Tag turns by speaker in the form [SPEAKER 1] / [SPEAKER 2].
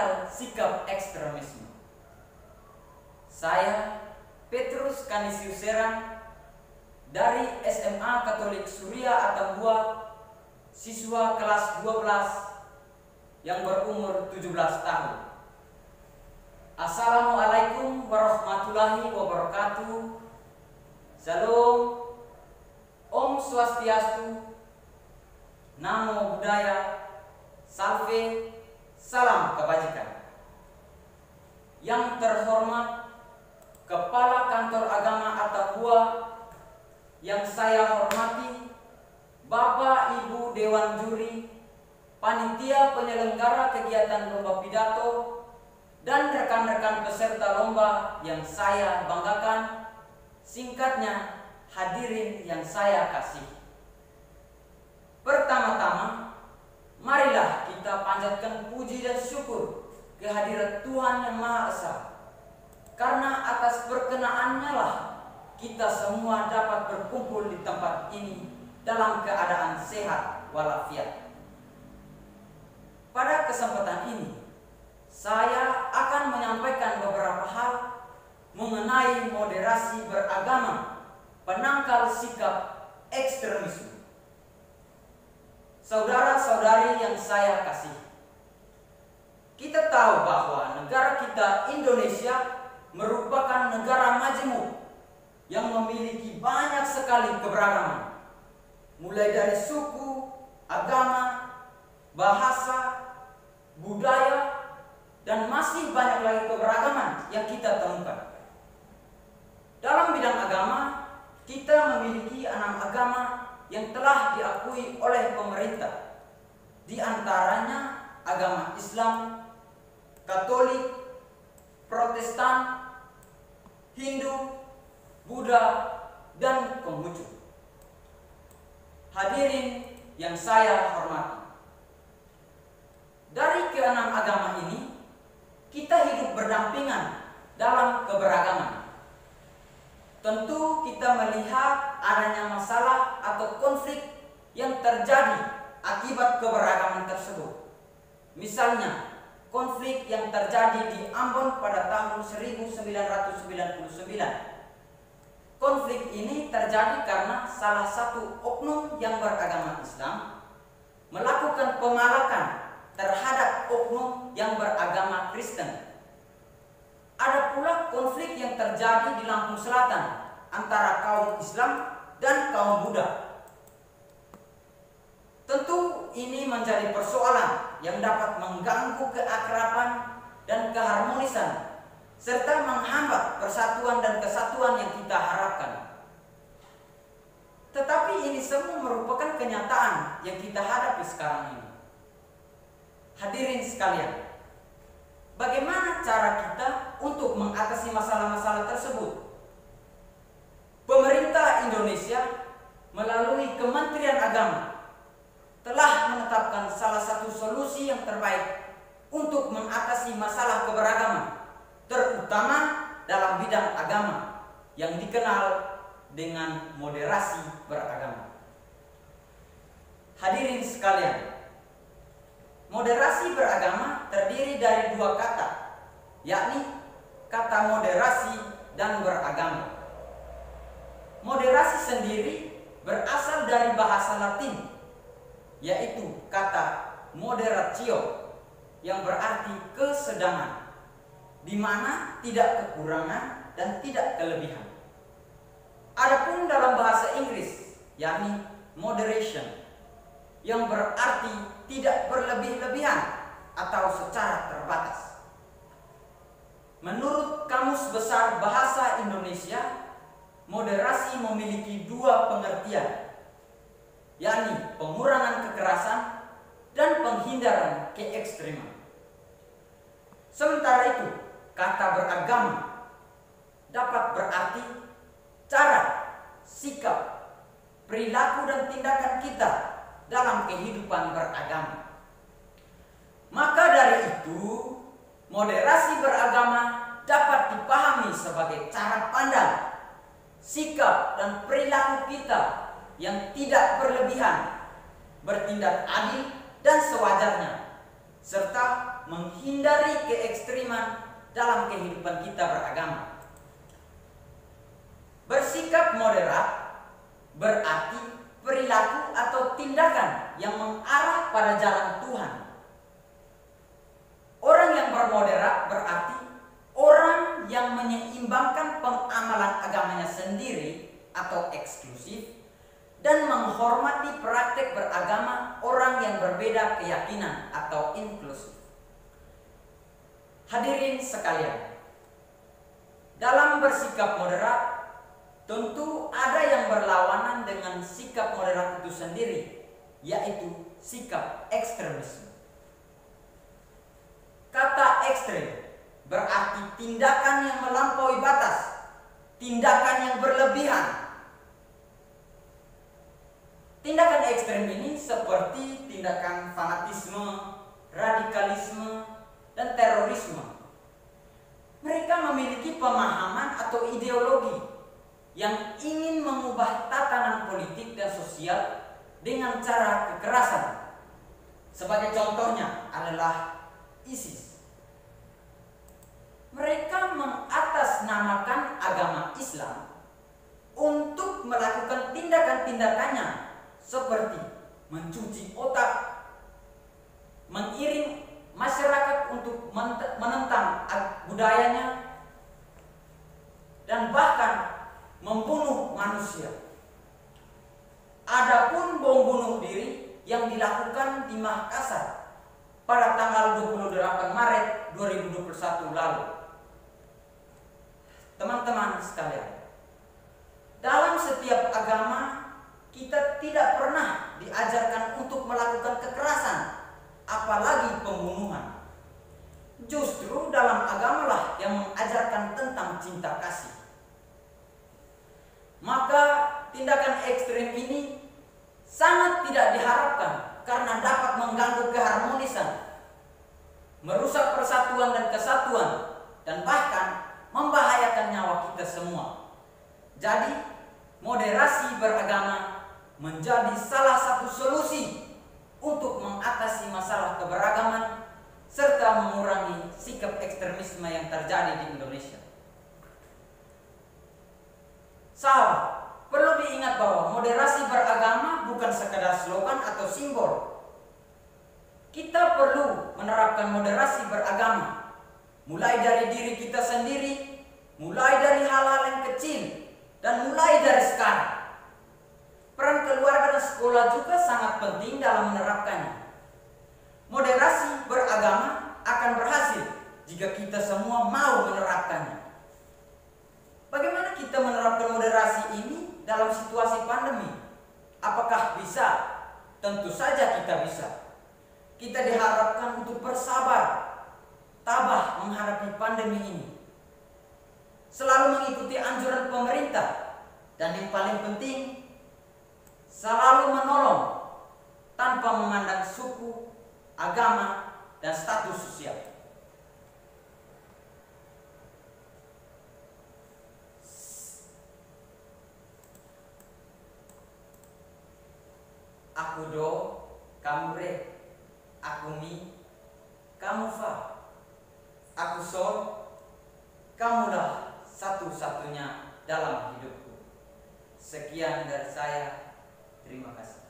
[SPEAKER 1] menangkal sikap ekstremisme. Saya, Petrus Canisius Serang, dari SMA Katolik Surya Atambua, siswa kelas 12 yang berumur 17 tahun. Assalamualaikum warahmatullahi wabarakatuh. Salam, Om Swastiastu, Namo Buddhaya, Salve, salam kebajikan. Yang terhormat Kepala Kantor Agama Atambua, yang saya hormati Bapak Ibu Dewan Juri, Panitia Penyelenggara Kegiatan Lomba Pidato, dan rekan-rekan peserta lomba yang saya banggakan, singkatnya hadirin yang saya kasih. Pertama-tama, marilah kita panjatkan puji dan syukur kehadirat Tuhan Yang Maha Esa, karena atas perkenaannya lah kita semua dapat berkumpul di tempat ini dalam keadaan sehat walafiat. Pada kesempatan ini, saya akan menyampaikan beberapa hal mengenai moderasi beragama, penangkal sikap ekstremisme. Saudara-saudari yang saya kasih, kita tahu bahwa negara kita Indonesia merupakan negara majemuk yang memiliki banyak sekali keberagaman, mulai dari suku, agama, bahasa, budaya, dan masih banyak lagi keberagaman yang kita temukan. Dalam bidang agama, kita memiliki 6 agama yang telah diakui oleh pemerintah. Di antaranya agama Islam, Katolik, Protestan, Hindu, Buddha, dan Konghucu. Hadirin yang saya hormati, dari ke-6 agama ini, kita hidup berdampingan dalam keberagaman. Tentu kita melihat adanya masalah atau konflik yang terjadi akibat keberagaman tersebut. Misalnya, konflik yang terjadi di Ambon pada tahun 1999. Konflik ini terjadi karena salah satu oknum yang beragama Islam melakukan pemalakan terhadap oknum yang beragama Kristen. Ada pula konflik yang terjadi di Lampung Selatan antara kaum Islam dan kaum Buddha. Tentu ini menjadi persoalan yang dapat mengganggu keakraban dan keharmonisan, serta menghambat persatuan dan kesatuan yang kita harapkan. Tetapi ini semua merupakan kenyataan yang kita hadapi sekarang ini. Hadirin sekalian, bagaimana cara kita untuk mengatasi masalah-masalah tersebut? Pemerintah Indonesia melalui Kementerian Agama telah menetapkan salah satu solusi yang terbaik untuk mengatasi masalah keberagaman, terutama dalam bidang agama yang dikenal dengan moderasi beragama. Hadirin sekalian, moderasi beragama terdiri dari 2 kata, yakni kata moderasi dan beragama. Moderasi sendiri berasal dari bahasa Latin, yaitu kata moderatio, yang berarti kesedaran, di mana tidak kekurangan dan tidak kelebihan. Adapun dalam bahasa Inggris, yakni moderation, yang berarti tidak berlebih-lebihan atau secara terbatas. Menurut Kamus Besar Bahasa Indonesia, moderasi memiliki 2 pengertian, yakni pengurangan kekerasan dan penghindaran keekstreman. Sementara itu, kata beragama dapat berarti cara, sikap, perilaku dan tindakan kita dalam kehidupan beragama. Maka dari itu, moderasi beragama dapat dipahami sebagai cara pandang, sikap dan perilaku kita yang tidak berlebihan, bertindak adil dan sewajarnya, serta menghindari keekstriman dalam kehidupan kita beragama. Bersikap moderat berarti perilaku atau tindakan yang mengarah pada jalan Tuhan. Orang yang bermoderat berarti orang yang menyeimbangkan pengamalan agamanya sendiri atau eksklusif dan menghormati praktek beragama orang yang berbeda keyakinan atau inklusif. Hadirin sekalian, dalam bersikap moderat tentu ada yang berlawanan dengan sikap moderat itu sendiri, yaitu sikap ekstremisme. Kata ekstrem berarti tindakan yang melampaui batas, tindakan yang berlebihan. Tindakan ekstrem ini seperti tindakan fanatisme, radikalisme, dan terorisme. Mereka memiliki pemahaman atau ideologi yang ingin mengubah tatanan politik dan sosial dengan cara kekerasan. Sebagai contohnya adalah ISIS. Mereka mengatasnamakan agama Islam untuk melakukan tindakan-tindakannya seperti mencuci otak, mengiring masyarakat untuk menentang budayanya, dan bahkan membunuh manusia. Adapun bom bunuh diri yang dilakukan di Makassar pada tanggal 28 Maret 2021 lalu. Teman-teman sekalian, dalam setiap agama kita tidak pernah diajarkan untuk melakukan kekerasan, apalagi pembunuhan. Justru dalam agamalah yang mengajarkan tentang cinta kasih. Maka tindakan ekstrem ini sangat tidak diharapkan karena dapat mengganggu keharmonisan, merusak persatuan dan kesatuan, dan bahkan membahayakan nyawa kita semua. Jadi, moderasi beragama menjadi salah satu solusi untuk mengatasi masalah keberagaman serta mengurangi sikap ekstremisme yang terjadi di Indonesia. Sahabat, perlu diingat bahwa moderasi beragama bukan sekadar slogan atau simbol. Kita perlu menerapkan moderasi beragama, mulai dari diri kita sendiri, mulai dari hal-hal yang kecil, dan mulai dari sekarang. Peran keluarga dan sekolah juga sangat penting dalam menerapkannya. Moderasi beragama akan berhasil jika kita semua mau menerapkannya. Bagaimana kita menerapkan moderasi ini dalam situasi pandemi? Apakah bisa? Tentu saja kita bisa. Kita diharapkan untuk bersabar, tabah menghadapi pandemi ini. Selalu mengikuti anjuran pemerintah, dan yang paling penting, selalu menolong tanpa memandang suku, agama, dan status sosial. Aku do, kamu re, aku mi, kamu fa, aku sol, kamulah satu-satunya dalam hidupku. Sekian dari saya, terima kasih.